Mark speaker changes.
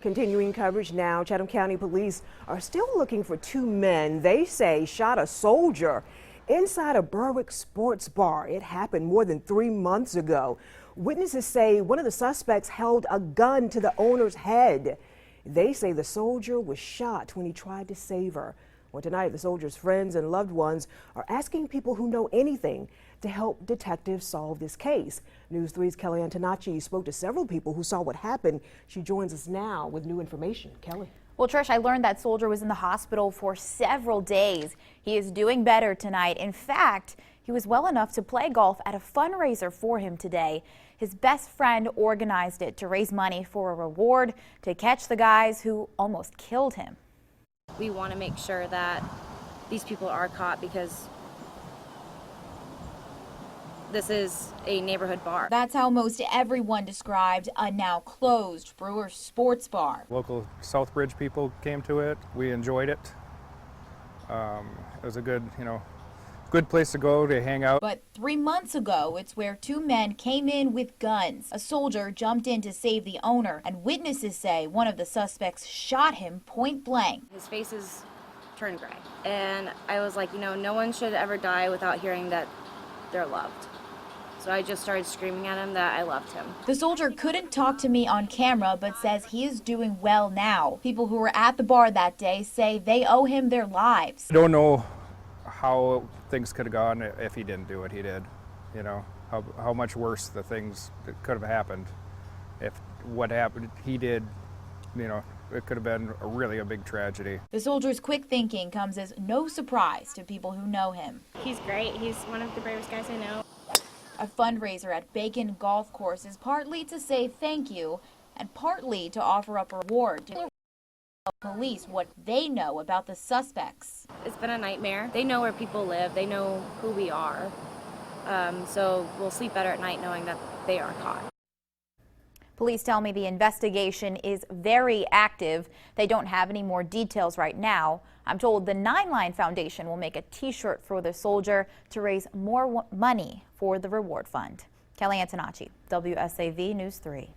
Speaker 1: Continuing coverage now, Chatham County Police are still looking for two men they say shot a soldier inside a Berwick sports bar. It happened more than 3 months ago. Witnesses say one of the suspects held a gun to the owner's head. They say the soldier was shot when he tried to save her. Well, tonight, the soldier's friends and loved ones are asking people who know anything to help detectives solve this case. News 3's Kelly Antonacci spoke to several people who saw what happened. She joins us now with new information. Kelly.
Speaker 2: Well, Trish, I learned that soldier was in the hospital for several days. He is doing better tonight. In fact, he was well enough to play golf at a fundraiser for him today. His best friend organized it to raise money for a reward to catch the guys who almost killed him.
Speaker 3: We want to make sure that these people are caught because this is a neighborhood bar.
Speaker 2: That's how most everyone described a now closed Brewer sports bar.
Speaker 4: Local Southbridge people came to it. We enjoyed it. It was a good, good place to go to hang out.
Speaker 2: But 3 months ago, it's where two men came in with guns. A soldier jumped in to save the owner, and witnesses say one of the suspects shot him point blank.
Speaker 3: His face is turned gray. And I was like, no one should ever die without hearing that they're loved. So I just started screaming at him that I loved him.
Speaker 2: The soldier couldn't talk to me on camera, but says he is doing well now. People who were at the bar that day say they owe him their lives.
Speaker 4: I don't know how things could have gone if he didn't do what he did. How much worse the things that could have happened if what happened he did, it could have been really a big tragedy.
Speaker 2: The soldier's quick thinking comes as no surprise to people who know him.
Speaker 5: He's great. He's one of the bravest guys I know.
Speaker 2: A fundraiser at Bacon Golf Course is partly to say thank you and partly to offer up a reward to tell police what they know about the suspects.
Speaker 3: It's been a nightmare. They know where people live. They know who we are. So we'll sleep better at night knowing that they are caught.
Speaker 2: Police tell me the investigation is very active. They don't have any more details right now. I'm told the 9-Line Foundation will make a t-shirt for the soldier to raise more money for the reward fund. Kelly Antonacci, WSAV News 3.